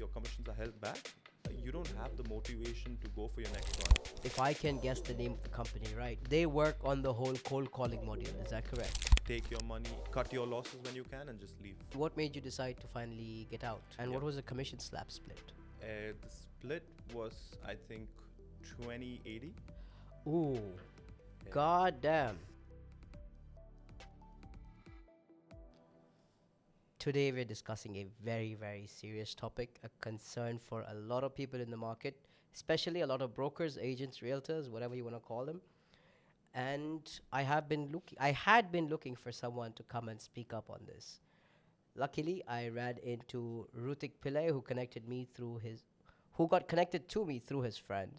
your commissions are held back, you don't have the motivation to go for your next one. If I can guess the name of the company, right? They work on the whole cold calling module. Is that correct? Take your money, cut your losses when you can, and just leave. What made you decide to finally get out? And what Yeah. was the commission slab split? The split was, I think, 2080. Ooh, Yeah. god damn. Today we're discussing a very, very serious topic, a concern for a lot of people in the market, especially a lot of brokers, agents, realtors, whatever you want to call them. And I had been looking for someone to come and speak up on this. Luckily, I ran into Ruthik Pillai, who got connected to me through his friend.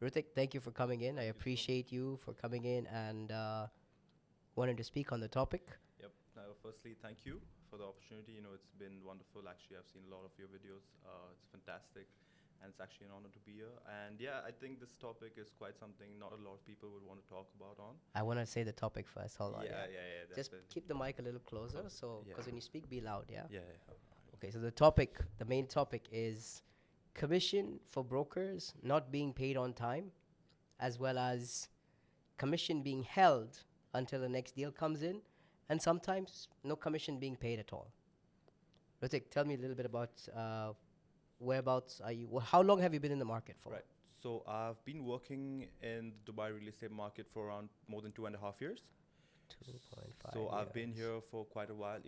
Ruthik, thank you for coming in. I Thank you so appreciate you for coming in and wanting to speak on the topic. Yep. Firstly, thank you for the opportunity. It's been wonderful. Actually, I've seen a lot of your videos. It's fantastic, and it's actually an honor to be here. And yeah, I think this topic is quite something not a lot of people would want to talk about on. I want to say the topic first. Hold on. Yeah. Just Definitely. keep the mic a little closer, so Yeah. because when you speak, be loud. Yeah. Yeah. Okay. So the main topic is commission for brokers not being paid on time, as well as commission being held until the next deal comes in, and sometimes no commission being paid at all. Ruthik, tell me a little bit about whereabouts are you? How long have you been in the market for? Right. So I've been working in the Dubai real estate market for around more than 2.5 years. 2.5 So I've been years. here for quite a while.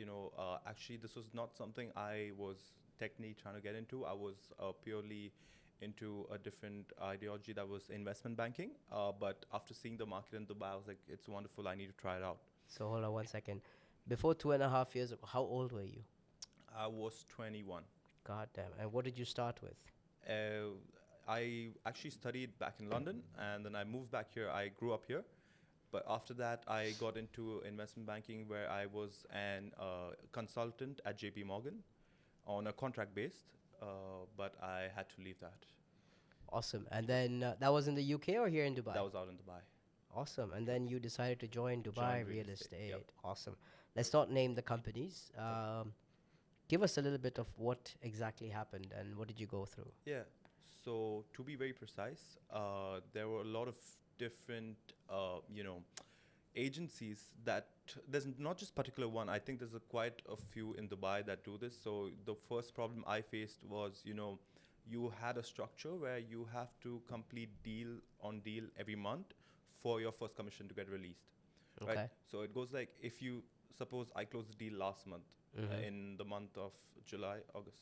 Actually, this was not something I was technically trying to get into. I was purely into a different ideology that was investment banking. But after seeing the market in Dubai, I was like, it's wonderful. I need to try it out. So hold on 1 second. Before 2.5 years ago, how old were you? I was 21. God damn. And what did you start with? I actually studied back in London, and then I moved back here. I grew up here. But after that, I got into investment banking, where I was an consultant at JP Morgan on a contract based, but I had to leave that. Awesome. And then that was in the UK or here in Dubai? That was out in Dubai. Awesome. And then you decided to join Dubai Joined Real real Estate. estate, yep. Awesome. Let's not name the companies. Give us a little bit of what exactly happened and what did you go through? Yeah. So to be very precise, there were a lot of different, agencies that there's not just particular one. I think there's quite a few in Dubai that do this. So the first problem I faced was, you had a structure where you have to complete deal on deal every month for your first commission to get released. Okay. Right? So it goes like, if you suppose I closed the deal last month, Mhm. in the month of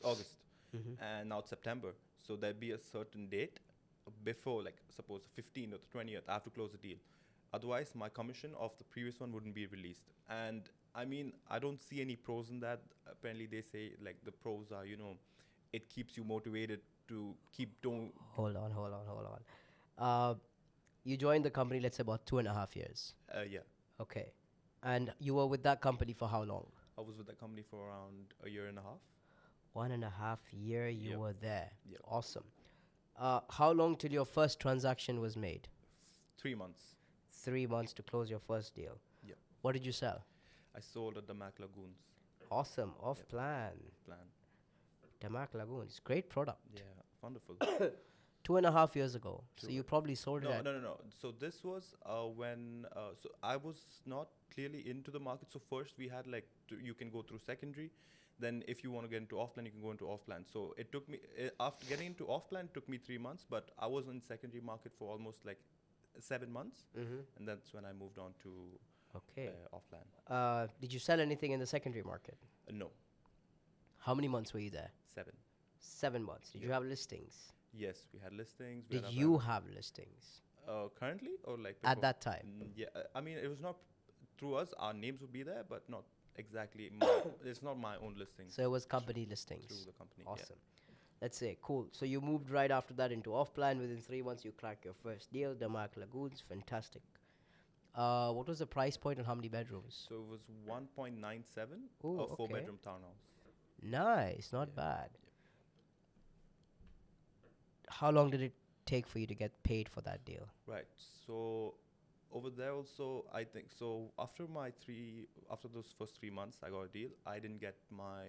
August, Mhm. and now it's September. So there'd be a certain date before, like suppose the 15th or the 20th, I have to close the deal. Otherwise, my commission of the previous one wouldn't be released. And I mean, I don't see any pros in that. Apparently, they say like the pros are, it keeps you motivated to keep doing. Hold on. You joined the company, let's say about 2.5 years. Yeah, Okay. And you were with that company for how long? I was with that company for around a year and a half. 1.5 year you Yep. were there. Yep. Awesome. How long till your first transaction was made? 3 months. 3 months to close your first deal. Yep. What did you sell? I sold at the Mac Lagoons Awesome. Off Yep. plan. plan. Damac Lagoons. Great product. Yeah, wonderful. 2.5 years ago. So Two- you probably sold it No, at. no. So this was when. So I was not clearly into the market. So first we had like you can go through secondary, then if you want to get into off plan, you can go into off plan. So it took me after getting into off plan, it took me 3 months, but I was in secondary market for almost like 7 months, Mm-hmm. and that's when I moved on to Okay. off plan. Did you sell anything in the secondary market? No, How many months were you there? 7. 7 months. Did you Yeah. have listings? Yes, we had listings. We Did had you have listings currently or like at before? that time? Yeah, I mean it was not through us. Our names would be there, but not exactly. It's not my own listing. So it was company listings. Through the company. Awesome. Let's say, cool. So you moved right after that into off plan. Within 3 months, you cracked your first deal, Damac Lagoons. Fantastic. What was the price point and how many bedrooms? So it was 1.97, Ooh, a okay. 4-bedroom townhouse. Nice, not Yeah. bad. How long did it take for you to get paid for that deal? Right. So over there also, I think so. After those first 3 months, I got a deal. I didn't get my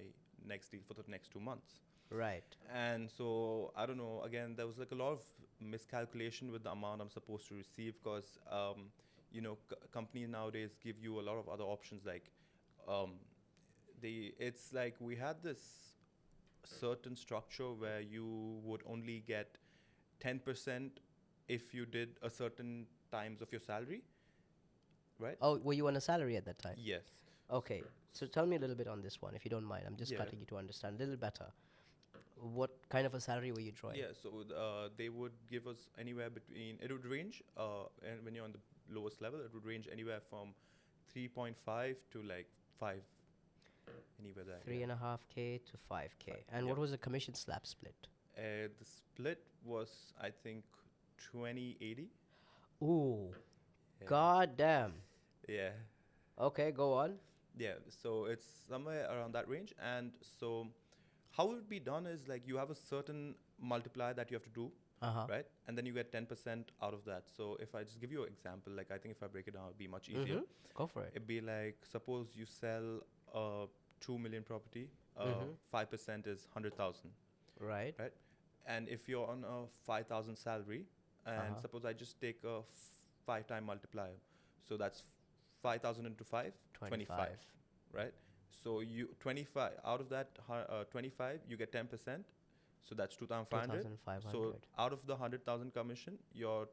next deal for the next 2 months. Right. And so I don't know. Again, there was like a lot of miscalculation with the amount I'm supposed to receive because companies nowadays give you a lot of other options. Like, um, it's like we had this certain structure where you would only get 10% if you did a certain times of your salary, right? Oh, were you on a salary at that time? Yes. Okay. So tell me a little bit on this one, if you don't mind. I'm just Yeah. cutting you to understand a little better. What kind of a salary were you drawing? Yeah, so they would give us anywhere between, it would range, and when you're on the lowest level, it would range anywhere from 3.5 to like 5, anywhere there. Three yeah. and a half K to 5K. Five, And yep. what was the commission slab split? The split was, I think, 20/80. Ooh, Yeah. god damn. Yeah. Okay, go on. Yeah, so it's somewhere around that range. And so how it would be done is like you have a certain multiplier that you have to do, Uh-huh. right? And then you get 10% out of that. So if I just give you an example, like I think if I break it down, it'd be much easier. Go for it. It'd be like, suppose you sell a 2 million property, Mhm. 5% is 100,000, Right. right? And if you're on a 5,000 salary, and suppose I just take a 5-time multiplier, so that's 5,000 into 5, 25, right? So you 25 out of that 25, you get 10%, so that's 2,500. 2,500. So out of the 100,000 commission, your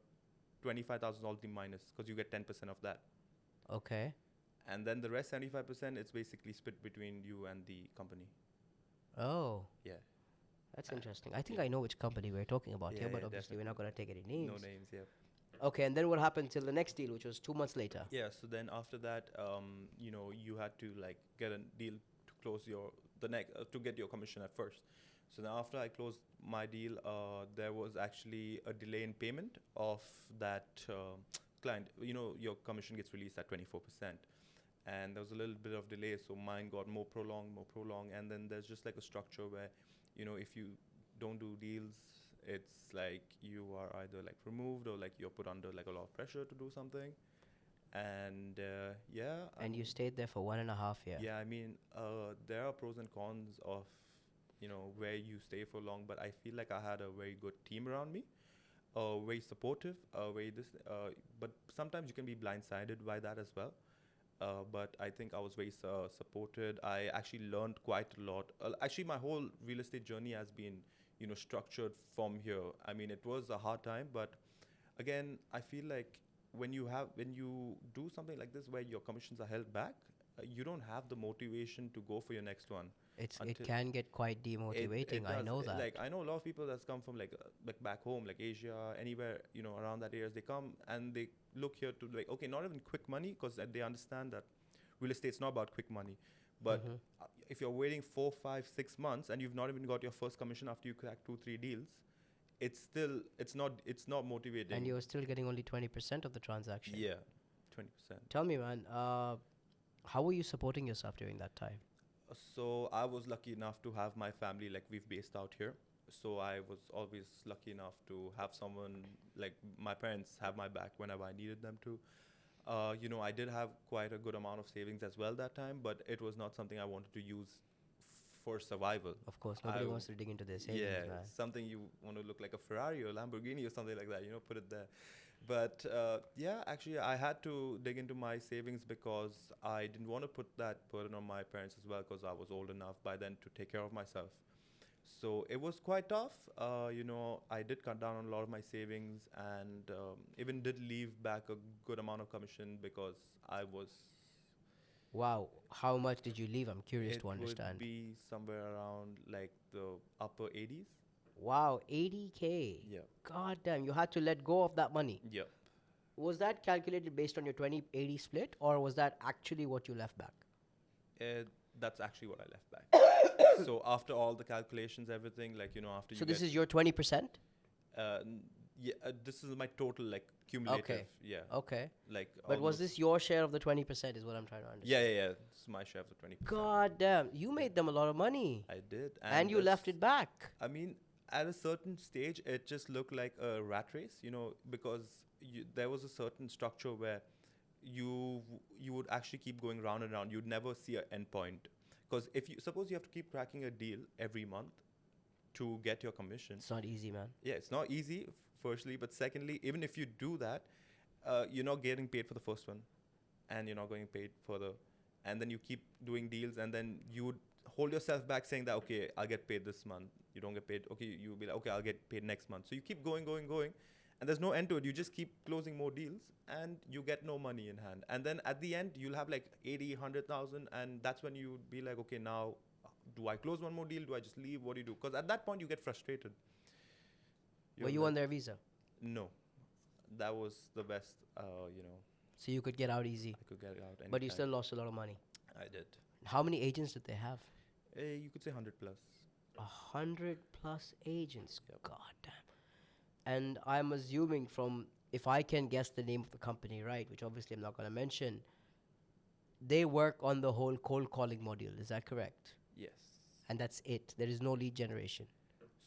25,000 is already minus because you get 10% of that. Okay. And then the rest 75%, it's basically split between you and the company. Oh, Yeah. that's interesting. I think I know which company we're talking about here, Yeah, but yeah, obviously we're not going to take any names. No names, yeah. Okay, and then what happened till the next deal, which was 2 months later? Yeah, so then after that, you had to like get a deal to close to get your commission at first. So then after I closed my deal, there was actually a delay in payment of that client. Your commission gets released at 24%. And there was a little bit of delay, so mine got more prolonged. And then there's just like a structure where, if you don't do deals, it's like you are either like removed or like you're put under like a lot of pressure to do something. And yeah. And you stayed there for 1.5 years. Yeah, I mean, there are pros and cons of, where you stay for long, but I feel like I had a very good team around me, very supportive, but sometimes you can be blindsided by that as well. But I think I was very supported. I actually learned quite a lot. Actually, my whole real estate journey has been, structured from here. I mean, it was a hard time, but again, I feel like when you do something like this where your commissions are held back, you don't have the motivation to go for your next one. It can get quite demotivating. I know that. Like I know a lot of people that's come from like back home, like Asia, anywhere around that area. They come and they look here to like, okay, not even quick money, because they understand that real estate's not about quick money, but if you're waiting 4, 5, 6 months and you've not even got your first commission after you crack 2, 3 deals, it's not motivating. And you're still getting only 20% of the transaction. Yeah, 20%. Tell me, man, how were you supporting yourself during that time? So I was lucky enough to have my family, like we've based out here. So I was always lucky enough to have someone, like my parents, have my back whenever I needed them to. I did have quite a good amount of savings as well that time, but it was not something I wanted to use for survival. Of course, nobody wants to dig into their savings, Yeah, man. something you want to look like a Ferrari or a Lamborghini or something like that, put it there. But yeah, actually, I had to dig into my savings because I didn't want to put that burden on my parents as well, because I was old enough by then to take care of myself. So it was quite tough. I did cut down on a lot of my savings, and even did leave back a good amount of commission because I was. Wow, how much did you leave? I'm curious to understand. It would be somewhere around like the upper 80s. Wow, 80K. Yeah. God damn, you had to let go of that money. Yep. Was that calculated based on your 20/80 split, or was that actually what you left back? That's actually what I left back. So after all the calculations, everything, like, after you So this is your 20%? yeah, this is my total, like, cumulative. Okay. Yeah. Okay. Like. But was this your share of the 20% is what I'm trying to understand? Yeah. This is my share of the 20%. God damn, you made them a lot of money. I did. And you left it back. I mean, at a certain stage, it just looked like a rat race, because there was a certain structure where you would actually keep going round and round. You'd never see an end point, Because if you suppose you have to keep cracking a deal every month to get your commission. It's not easy, man. Yeah, it's not easy, firstly, but secondly, even if you do that, you're not getting paid for the first one, and you're not getting paid further, and then you keep doing deals, and then you would hold yourself back saying that, okay, I'll get paid this month. You don't get paid. Okay, you'll be like, okay, I'll get paid next month. So you keep going, and there's no end to it. You just keep closing more deals, and you get no money in hand. And then at the end, you'll have like 80, 100,000, and that's when you'd be like, okay, now do I close one more deal? Do I just leave? What do you do? Because at that point, you get frustrated. Were you on their visa? No, that was the best. So you could get out easy. I could get out. But you still lost a lot of money. I did. How many agents did they have? You could say 100 plus. 100 plus agents. Yep. God damn. And I'm assuming from, if I can guess the name of the company, right, which obviously I'm not going to mention, they work on the whole cold calling module. Is that correct? Yes. And that's it. There is no lead generation.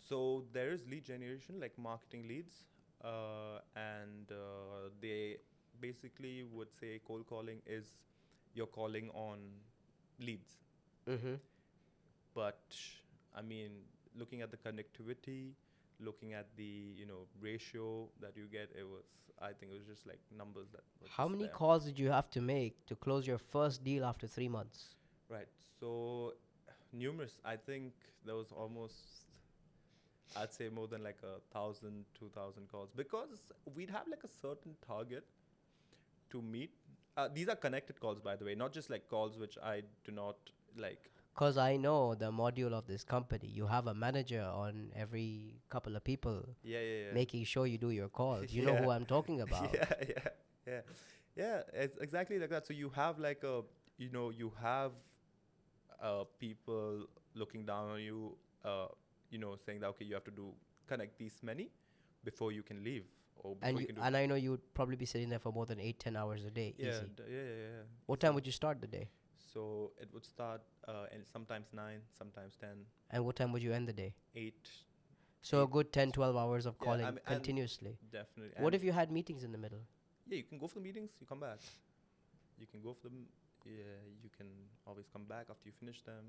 So there is lead generation, like marketing leads, and they basically would say cold calling is you're calling on leads. Mm-hmm. But I mean, looking at the connectivity, looking at the ratio that you get, I think it was just like numbers that were How just many there. calls did you have to make to close your first deal after 3 months? Right. So numerous. I think there was almost, I'd say more than like 1,000, 2,000 calls, because we'd have like a certain target to meet. These are connected calls, by the way, not just like calls which I do not like. Because I know the module of this company. You have a manager on every couple of people Yeah. making sure you do your calls. You know who I'm talking about. Yeah. It's exactly like that. So you have like you have people looking down on you, saying that, okay, you have to connect these many before you can leave. Or before And you you, can do and I know you would probably be sitting there for more than 8-10 hours a day. yeah, Easy. yeah. What time would you start the day? So it would start and sometimes 9, sometimes 10, And what time would you end the day? 8. So a good 10-12 hours of Yeah, calling I mean, and continuously. Definitely. What And if you had meetings in the middle? yeah, you can go for the meetings, you come back. You can go for them. Yeah, you can always come back after you finish them.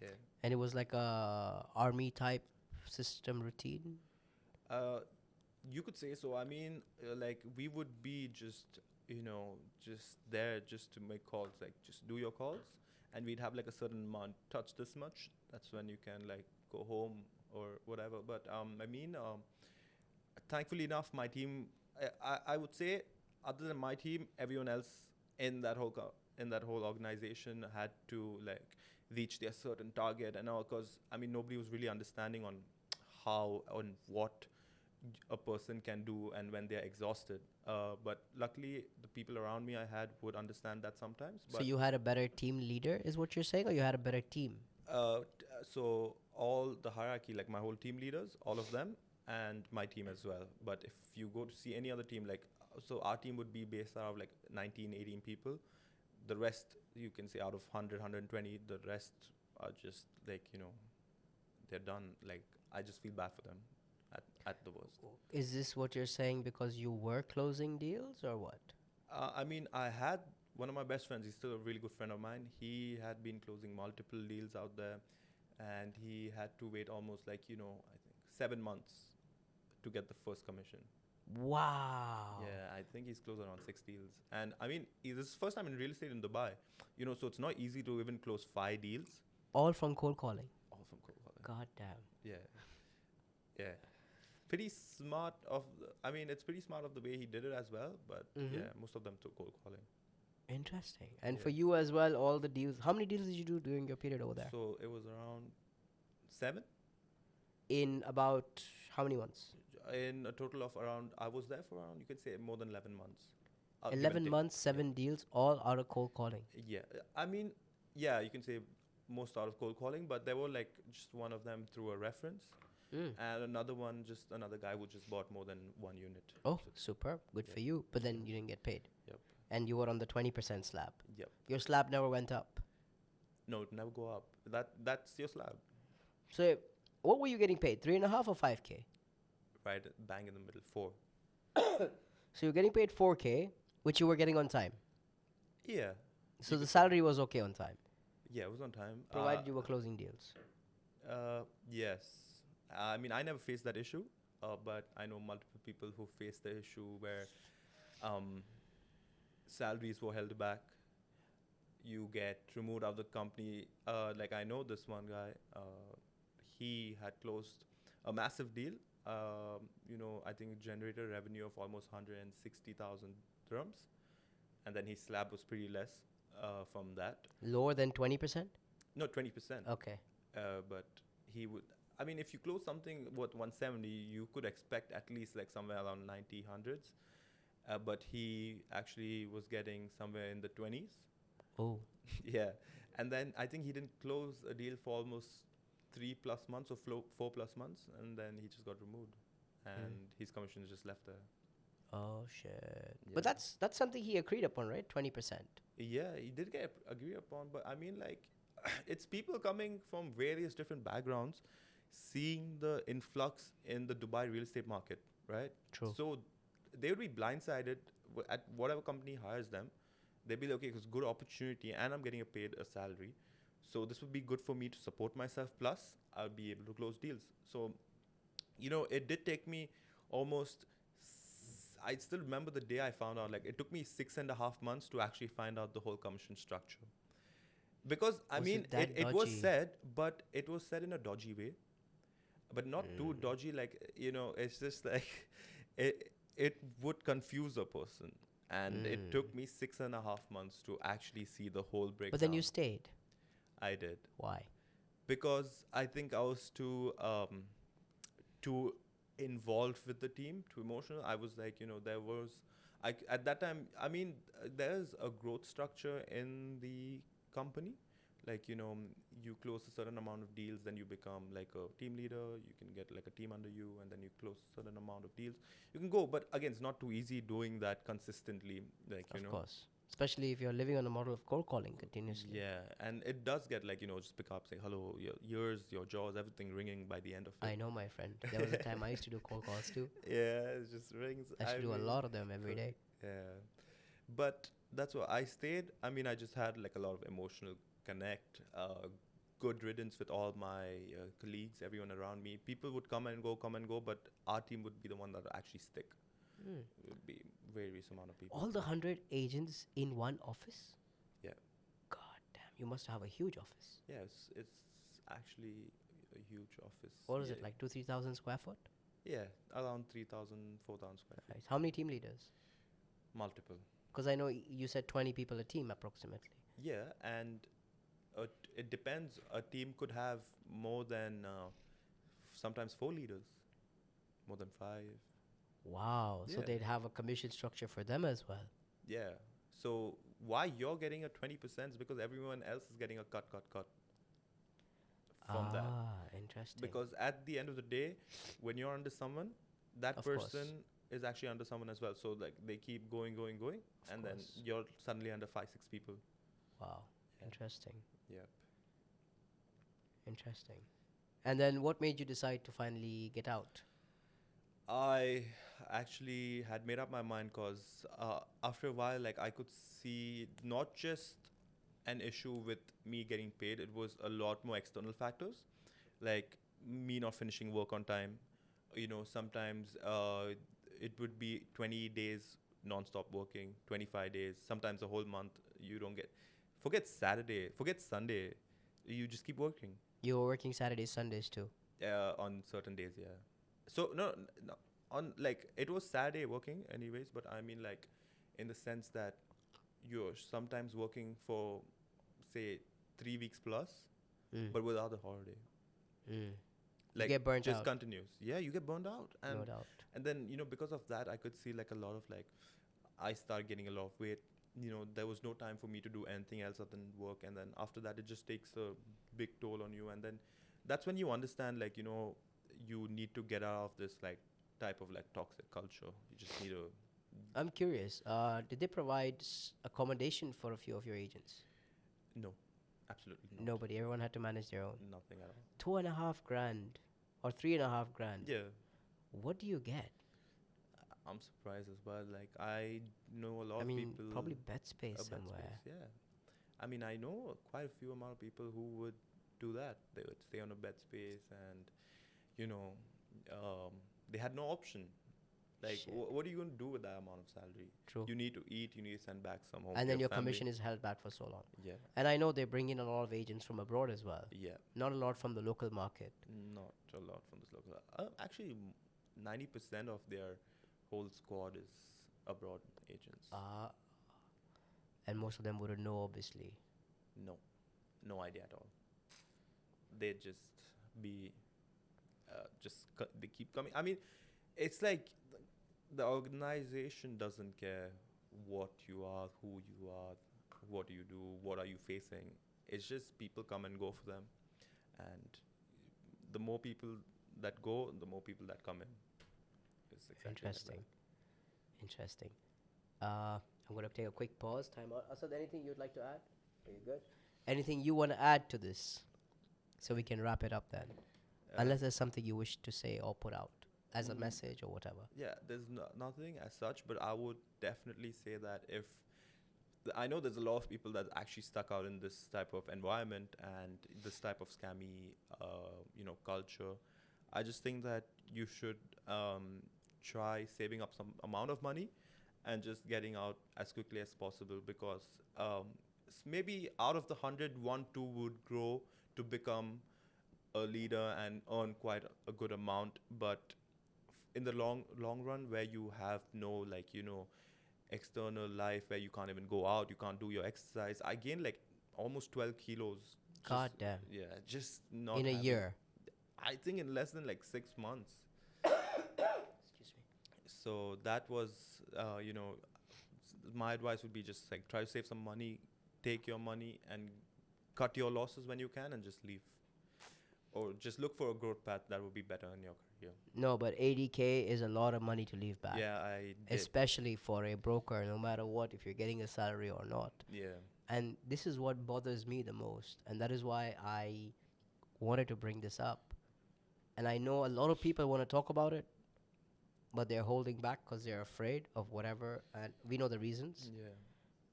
Yeah. And it was like a army type system routine? You could say so. I mean, like we would be just there just to make calls, like just do your calls, and we'd have like a certain amount, touch this much. That's when you can like go home or whatever. But thankfully enough, my team, I would say, other than my team, everyone else in that whole organization had to like reach their certain target and all, because I mean nobody was really understanding on how, on what a person can do and when they're exhausted. But luckily, the people around me I had would understand that sometimes. So But you had a better team leader, is what you're saying, or you had a better team? so all the hierarchy, like my whole team leaders, all of them, and my team as well. But if you go to see any other team, like, so our team would be based out of like 19, 18 people. The rest, you can say out of 100, 120, the rest are just like, they're done. Like, I just feel bad for them at the worst. Is this what you're saying because you were closing deals, or what? I mean, I had one of my best friends. He's still a really good friend of mine. He had been closing multiple deals out there, and he had to wait almost like, I think 7 months to get the first commission. Wow. Yeah, I think he's closed around 6 deals. And I mean, this is first time in real estate in Dubai. So it's not easy to even close 5 deals. All from cold calling. All from cold calling. God damn. Yeah. Pretty smart it's pretty smart of the way he did it as well. But yeah, most of them took cold calling. Interesting. And Yeah. for you as well, all the deals. How many deals did you do during your period over there? So it was around 7 In about how many months? in a total of around, I was there for around, you could say more than 11 months. Give and 11 take. months, 7 deals, all out of cold calling. Yeah. I mean, yeah, you can say most out of cold calling, but there were like just one of them through a reference. And another one, just another guy who just bought more than 1 unit. Oh, So- superb. Good yeah. for you. But then you didn't get paid. Yep. And you were on the 20% slab. Yep. Your slab never went up. No, it never go up. That's your slab. So what were you getting paid? 3.5 or 5K? Right, bang in the middle, 4. So you're getting paid 4K, which you were getting on time. Yeah. So You the could say. salary was okay on time. Yeah, it was on time. provided you were closing deals. Yes. I mean, I never faced that issue, but I know multiple people who faced the issue where um, salaries were held back. You get removed out of the company. Like I know this one guy. He had closed a massive deal. I think generated revenue of almost 160,000 dirhams, and then his slab was pretty less from that. Lower than 20%? No, 20%. Okay. But he would. I mean, if you close something worth 170, you could expect at least like somewhere around 90 hundreds. But he actually was getting somewhere in the 20s. Oh. Yeah. And then I think he didn't close a deal for almost 3+ months or 4+ months, and then he just got removed, and his commission just left there. Oh shit. Yeah. But that's something he agreed upon, right? 20%. Yeah, he did get agreed upon, but I mean, like, it's people coming from various different backgrounds, seeing the influx in the Dubai real estate market, right? True. So they would be blindsided at whatever company hires them. They'd be like, okay, it's a good opportunity, and I'm getting paid a salary, so this would be good for me to support myself. Plus, I'll be able to close deals. So, it did take me almost. I still remember the day I found out. Like, it took me 6.5 months to actually find out the whole commission structure. Because I Was mean, it that it was dodgy? said, but it was said in a dodgy way, but not too dodgy. Like, it's just like it would confuse a person, and it took me 6.5 months to actually see the whole breakdown. But then you stayed. I did, Why? because I think I was too involved with the team, too emotional. I was like, there was, at that time. I mean, there's a growth structure in the company. Like, you close a certain amount of deals, then you become like a team leader. You can get like a team under you, and then you close a certain amount of deals. You can go, but again, it's not too easy doing that consistently. Like, Of course. Especially if you're living on a model of cold calling continuously. Yeah, and it does get like, just pick up, say hello, your ears, your jaws, everything ringing by the end of it. I know, my friend. There was a time I used to do cold calls too. Yeah, it just rings. I used to do a lot of them every day. Yeah, but that's why I stayed. I mean, I just had like a lot of emotional connect, good riddance with all my colleagues, everyone around me. People would come and go, but our team would be the one that would actually stick. Hmm. It would be various amount of people. All the 100 agents in one office? Yeah. God damn, you must have a huge office. Yeah, it's actually a huge office. What is Yeah. it, like 2,000-3,000 square foot? Yeah, around 3,000, 4,000 square feet. Nice. How many team leaders? Multiple. Because I know you said 20 people a team approximately. Yeah, and it depends. A team could have more than sometimes 4 leaders, more than 5. Wow. So Yeah. they'd have a commission structure for them as well. Yeah. So why you're getting a 20% is because everyone else is getting a cut from that. Interesting. Because at the end of the day, when you're under someone, that Of course. person is actually under someone as well. So like they keep going, and then course. you're suddenly under 5-6 people. Wow. Yeah. Interesting. Yep. Interesting. And then what made you decide to finally get out? I actually had made up my mind because after a while, like I could see not just an issue with me getting paid, it was a lot more external factors, like me not finishing work on time. Sometimes it would be 20 days non-stop working, 25 days, sometimes a whole month you don't get. Forget Saturday, forget Sunday, you just keep working You were working Saturdays, Sundays too. on certain days, yeah. So no, on like it was Saturday working anyways, but I mean like in the sense that you're sometimes working for say 3 weeks plus, Mm. but without the holiday. Mm. Like get burnt just out. continues. Yeah, you get burned out, No doubt. and then because of that, I could see like a lot of like I started getting a lot of weight. There was no time for me to do anything else other than work, and then after that, it just takes a big toll on you, and then that's when you understand like you need to get out of this like type of like toxic culture. You just need to. I'm curious. Did they provide accommodation for a few of your agents? No, absolutely not. Nobody. Everyone had to manage their own. Nothing at all. 2.5 grand or 3.5 grand. Yeah, What do you get? I'm surprised as well. Like I know a lot I of mean, people. probably bed space a bed somewhere. space, yeah. I mean, I know quite a few amount of people who would do that. They would stay on a bed space, and you know, um, they had no option. Like, Shit. what are you going to do with that amount of salary? True. You need to eat. You need to send back some home And to then your your family. commission is held back for so long. Yeah, And I know they bring in a lot of agents from abroad as well. yeah. Not a lot from the local market. Not a lot from this local. Actually, 90% of their whole squad is abroad agents. And most of them wouldn't know, obviously. No, no idea at all. They just be, they keep coming. I mean, it's like the organization doesn't care what you are, who you are, what do you do, what are you facing. It's just people come and go for them, and the more people that go, the more people that come in. It's exactly like that. Interesting. Interesting. I'm going to take a quick pause. Time out. Asad, anything you'd like to add? Are you good? Anything you want to add to this? So we can wrap it up then. Unless there's something you wish to say or put out as a message or whatever. Yeah, there's nothing as such, but I would definitely say that if I know there's a lot of people that actually stuck out in this type of environment and this type of scammy, culture. I just think that you should try saving up some amount of money and just getting out as quickly as possible, because maybe out of the 100, 1, 2 would grow to become a leader and earn quite a good amount, but in the long run, where you have no external life, where you can't even go out, you can't do your exercise. I gained like almost 12 kilos. God damn. Yeah, just not In a having- year. I think in less than like 6 months. Excuse me. So that was, my advice would be just like try to save some money, take your money and cut your losses when you can, and just leave. Or just look for a growth path that would be better in your career. No, but 80K is a lot of money to leave back. Yeah, I did. Especially for a broker, no matter what, if you're getting a salary or not. Yeah. And this is what bothers me the most. And that is why I wanted to bring this up. And I know a lot of people want to talk about it, but they're holding back because they're afraid of whatever. And we know the reasons. Yeah.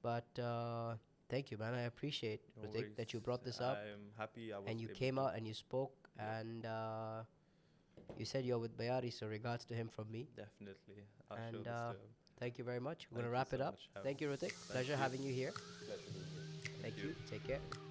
But thank you, man. I appreciate, No Ruthik, that you brought this up. I'm happy I was And you able came to. out and you spoke. Yeah. And you said you're with Bayari, so regards to him from me. Definitely. I'll show And this to him. thank you very much. We're going Thank to you wrap so it up. much. Thank you, Ruthik. Thank Pleasure you. having you here. Pleasure being here. Thank you. Take care.